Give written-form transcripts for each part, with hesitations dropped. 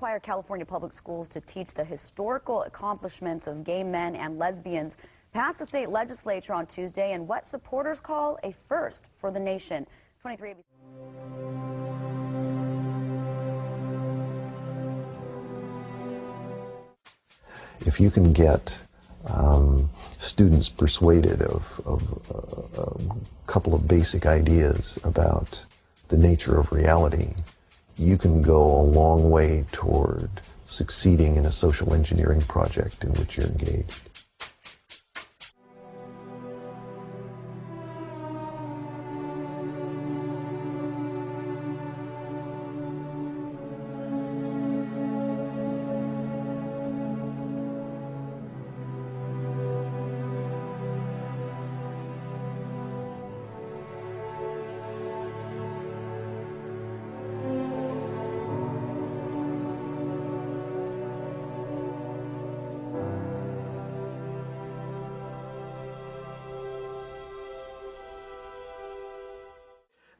require California public schools to teach the historical accomplishments of gay men and lesbians passed the state legislature on Tuesday in what supporters call a first for the nation. 23 ABC. If you can get students persuaded of a couple of basic ideas about the nature of reality, you can go a long way toward succeeding in a social engineering project in which you're engaged.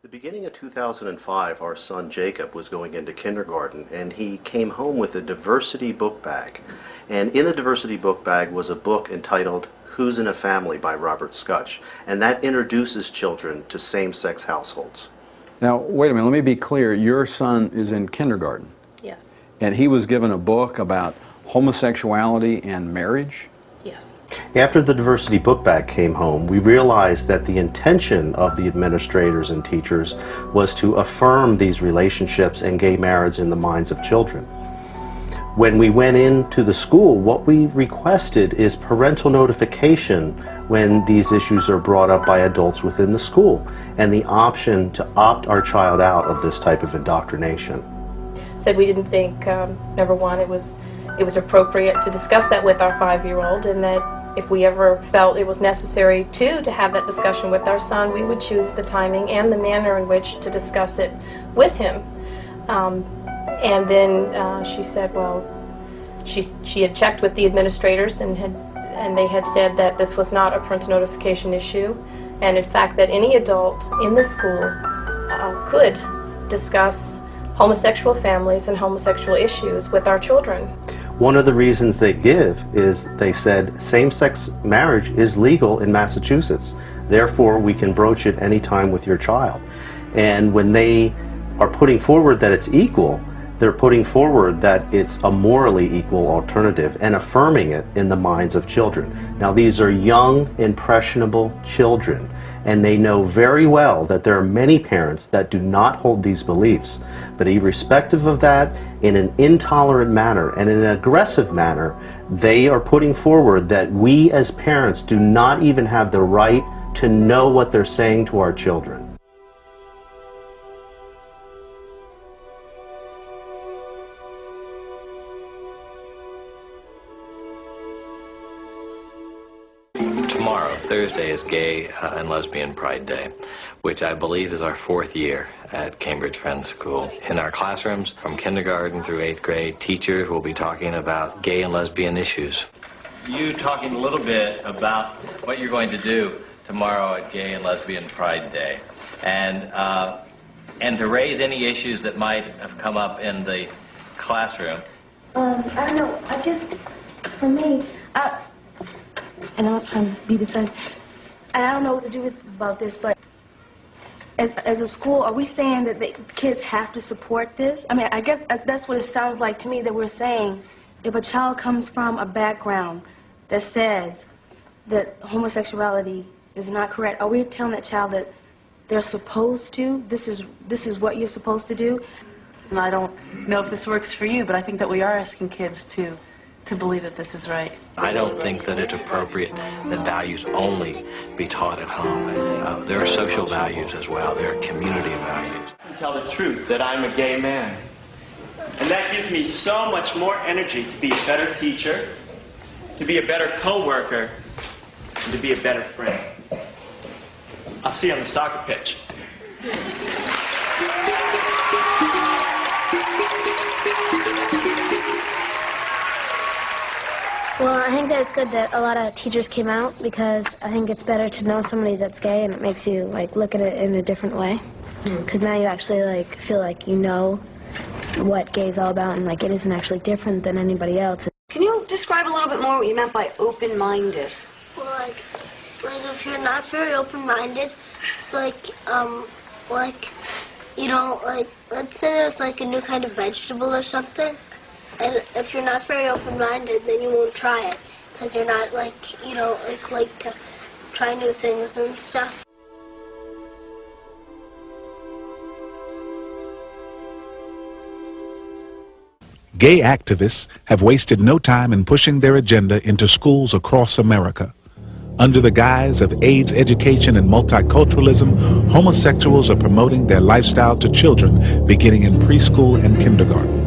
The beginning of 2005, our son Jacob was going into kindergarten, and he came home with a diversity book bag. And in the diversity book bag was a book entitled Who's in a Family by Robert Scutch, and that introduces children to same-sex households. Now, wait a minute, let me be clear. Your son is in kindergarten. Yes. And he was given a book about homosexuality and marriage? Yes. After the diversity book bag came home, we realized that the intention of the administrators and teachers was to affirm these relationships and gay marriage in the minds of children. When we went into the school, what we requested is parental notification when these issues are brought up by adults within the school, and the option to opt our child out of this type of indoctrination. Said we didn't think, number one, it was appropriate to discuss that with our 5-year-old, and that if we ever felt it was necessary to have that discussion with our son, we would choose the timing and the manner in which to discuss it with him. And then she said, well, she had checked with the administrators, and they had said that this was not a parental notification issue, and in fact that any adult in the school could discuss homosexual families and homosexual issues with our children. One of the reasons they give is they said same-sex marriage is legal in Massachusetts. Therefore, we can broach it anytime with your child. And when they are putting forward that it's equal, they're putting forward that it's a morally equal alternative and affirming it in the minds of children. Now, these are young, impressionable children, and they know very well that there are many parents that do not hold these beliefs. But irrespective of that, in an intolerant manner and in an aggressive manner, they are putting forward that we as parents do not even have the right to know what they're saying to our children. Tomorrow, Thursday, is Gay and Lesbian Pride Day, which I believe is our 4th year at Cambridge Friends School. In our classrooms, from kindergarten through 8th grade, teachers will be talking about gay and lesbian issues. You talking a little bit about what you're going to do tomorrow at Gay and Lesbian Pride Day, and to raise any issues that might have come up in the classroom. I don't know, I guess for me, and I'm trying to be decisive. And I don't know what to do about this, but as a school, are we saying that the kids have to support this? I mean, I guess that's what it sounds like to me, that we're saying if a child comes from a background that says that homosexuality is not correct, are we telling that child that they're supposed to? This is what you're supposed to do? And I don't know if this works for you, but I think that we are asking kids to believe that this is right. I don't think that it's appropriate that values only be taught at home. There are social values as well. There are community values. I tell the truth that I'm a gay man. And that gives me so much more energy to be a better teacher, to be a better co-worker, and to be a better friend. I'll see you on the soccer pitch. Well, I think that it's good that a lot of teachers came out, because I think it's better to know somebody that's gay, and it makes you look at it in a different way. Because now you actually feel like you know what gay is all about, and like it isn't actually different than anybody else. Can you describe a little bit more what you meant by open-minded? Well, like if you're not very open-minded, it's like, you know, like, let's say there's like a new kind of vegetable or something, and if you're not very open-minded, then you won't try it, because you're not like, you know, like to try new things and stuff. Gay activists have wasted no time in pushing their agenda into schools across America. Under the guise of AIDS education and multiculturalism, homosexuals are promoting their lifestyle to children beginning in preschool and kindergarten.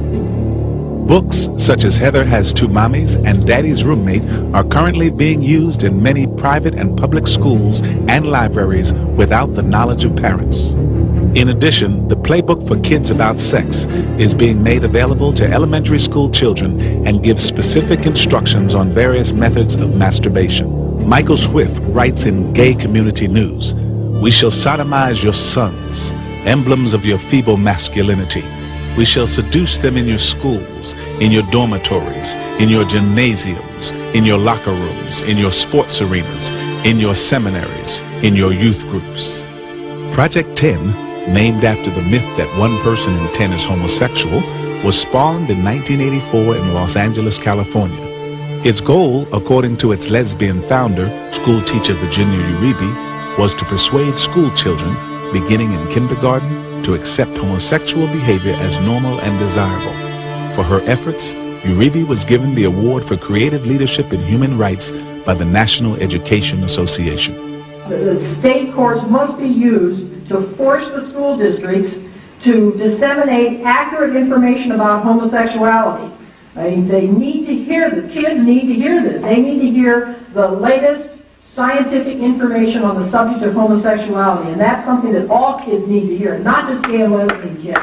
Books such as Heather Has Two Mommies and Daddy's Roommate are currently being used in many private and public schools and libraries without the knowledge of parents. In addition, the playbook for kids about sex is being made available to elementary school children and gives specific instructions on various methods of masturbation. Michael Swift writes in Gay Community News, "We shall sodomize your sons, emblems of your feeble masculinity. We shall seduce them in your schools, in your dormitories, in your gymnasiums, in your locker rooms, in your sports arenas, in your seminaries, in your youth groups." Project 10, named after the myth that 1 person in 10 is homosexual, was spawned in 1984 in Los Angeles, California. Its goal, according to its lesbian founder, school teacher Virginia Uribe, was to persuade school children, beginning in kindergarten, to accept homosexual behavior as normal and desirable. For her efforts, Uribe was given the Award for Creative Leadership in Human Rights by the National Education Association. The state courts must be used to force the school districts to disseminate accurate information about homosexuality. I mean, they need to hear, the kids need to hear this. They need to hear the latest scientific information on the subject of homosexuality, and that's something that all kids need to hear, not just gay and lesbian kids.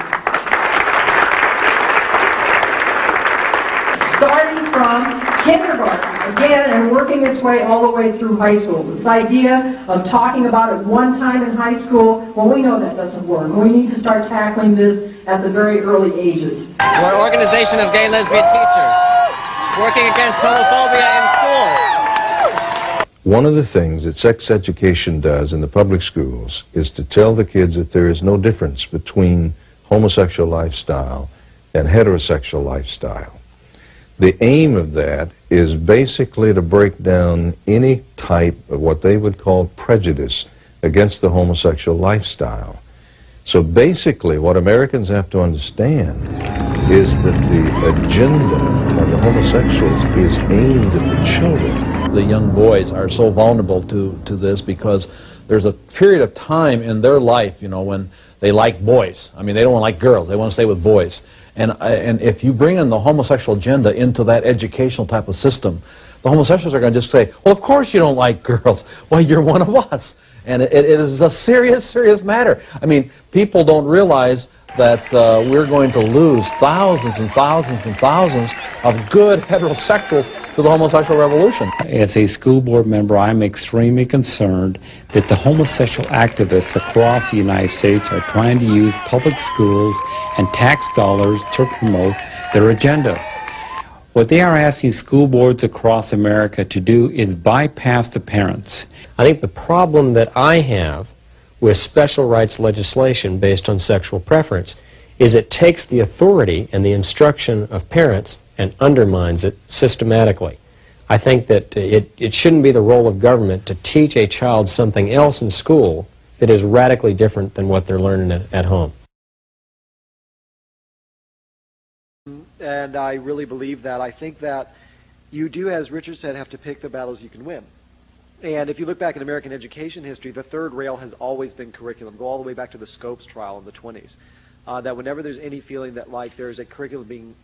Starting from kindergarten, again, and working its way all the way through high school. This idea of talking about it one time in high school, well, we know that doesn't work. We need to start tackling this at the very early ages. We're an organization of gay and lesbian teachers working against homophobia in schools. One of the things that sex education does in the public schools is to tell the kids that there is no difference between homosexual lifestyle and heterosexual lifestyle. The aim of that is basically to break down any type of what they would call prejudice against the homosexual lifestyle. So basically what Americans have to understand is that the agenda of the homosexuals is aimed at the children. The young boys are so vulnerable to this because there's a period of time in their life, you know, when they like boys. I mean, they don't like girls. They want to stay with boys. And if you bring in the homosexual agenda into that educational type of system, the homosexuals are going to just say, well, of course you don't like girls. Well, you're one of us. And it is a serious, serious matter. I mean, people don't realize that we're going to lose thousands and thousands and thousands of good heterosexuals to the homosexual revolution. As a school board member, I'm extremely concerned that the homosexual activists across the United States are trying to use public schools and tax dollars to promote their agenda. What they are asking school boards across America to do is bypass the parents. I think the problem that I have with special rights legislation based on sexual preference is it takes the authority and the instruction of parents and undermines it systematically. I think that it shouldn't be the role of government to teach a child something else in school that is radically different than what they're learning at home. And I really believe that. I think that you do, as Richard said, have to pick the battles you can win. And if you look back in American education history, the third rail has always been curriculum. Go all the way back to the Scopes trial in the 20s. That whenever there's any feeling that like there's a curriculum being,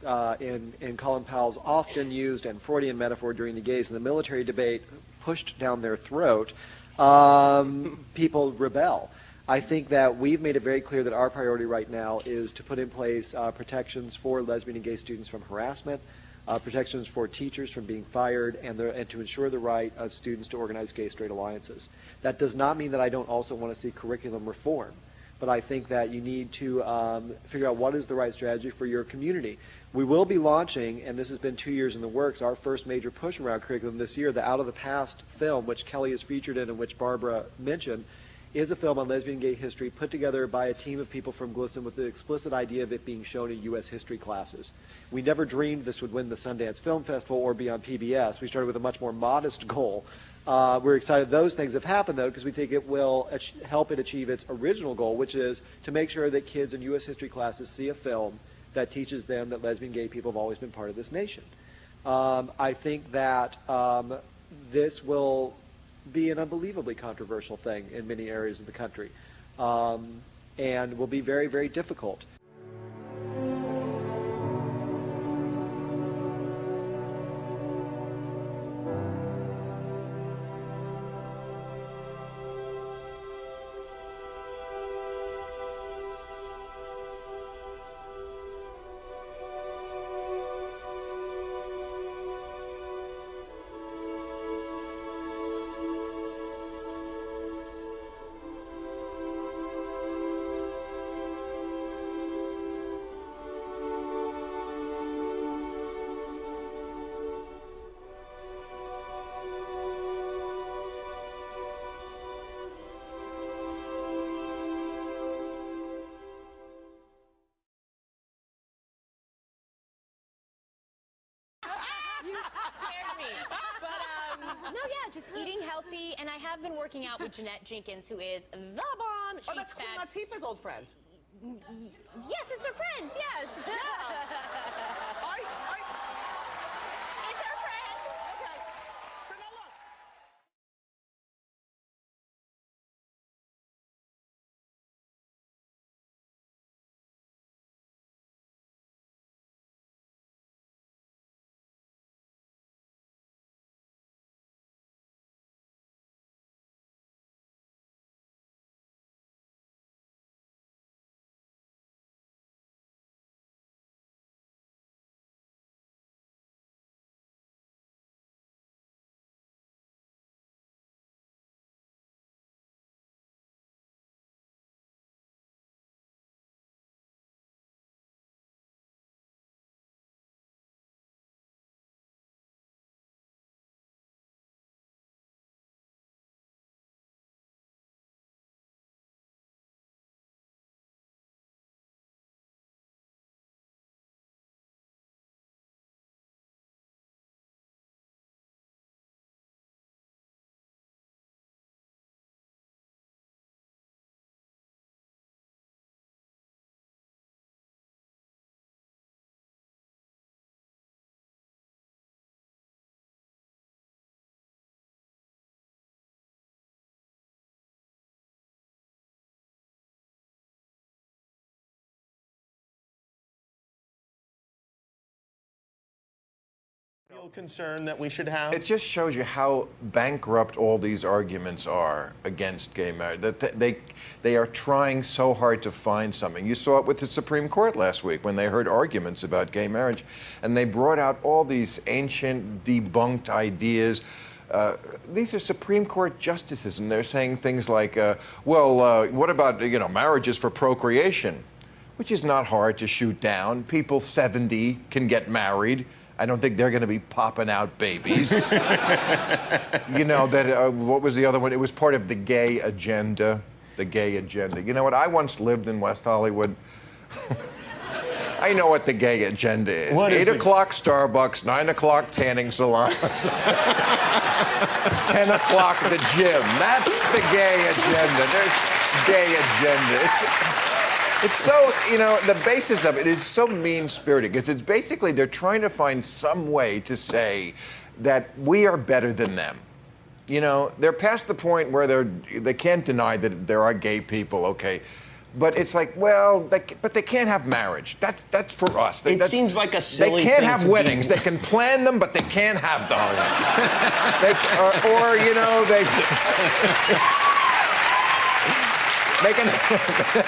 in Colin Powell's often used and Freudian metaphor during the gays in the military debate, pushed down their throat, people rebel. I think that we've made it very clear that our priority right now is to put in place protections for lesbian and gay students from harassment, protections for teachers from being fired, and to ensure the right of students to organize gay-straight alliances. That does not mean that I don't also want to see curriculum reform. but I think that you need to figure out what is the right strategy for your community. We will be launching, and this has been 2 years in the works, our first major push around curriculum this year. The Out of the Past film, which Kelly is featured in and which Barbara mentioned, is a film on lesbian and gay history put together by a team of people from GLSEN with the explicit idea of it being shown in U.S. history classes. We never dreamed this would win the Sundance Film Festival or be on PBS. We started with a much more modest goal. We're excited those things have happened, though, because we think it will help it achieve its original goal, which is to make sure that kids in U.S. history classes see a film that teaches them that lesbian and gay people have always been part of this nation. I think that this will be an unbelievably controversial thing in many areas of the country, and will be very, very difficult. You scared me. But, no, yeah, just eating healthy. And I have been working out with Jeanette Jenkins, who is the bomb. She's that's Queen Latifah's old friend. Yes, it's her friend, yes. Yeah. It's her friend. Okay. So now look. Real concern that we should have? It just shows you how bankrupt all these arguments are against gay marriage. That they are trying so hard to find something. You saw it with the Supreme Court last week when they heard arguments about gay marriage, and they brought out all these ancient, debunked ideas. These are Supreme Court justices, and they're saying things like, what about, marriages for procreation? Which is not hard to shoot down. People 70 can get married. I don't think they're going to be popping out babies. What was the other one? It was part of the gay agenda. The gay agenda. You know what? I once lived in West Hollywood. I know what the gay agenda is. What 8 is o'clock Starbucks, 9 o'clock tanning salon, 10 o'clock the gym. That's the gay agenda. There's gay agenda. It's so, the basis of it is so mean-spirited, because it's basically they're trying to find some way to say that we are better than them. They're past the point where they can't deny that there are gay people, okay. But it's like, but they can't have marriage. That's for us. It seems like a silly They can't thing have to weddings. do. They can plan them, but they can't have them.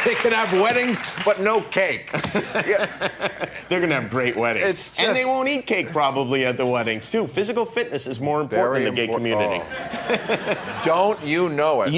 They can have weddings, but no cake. Yeah. They're going to have great weddings. And they won't eat cake probably at the weddings, too. Physical fitness is more important in the gay community. Oh. Don't you know it?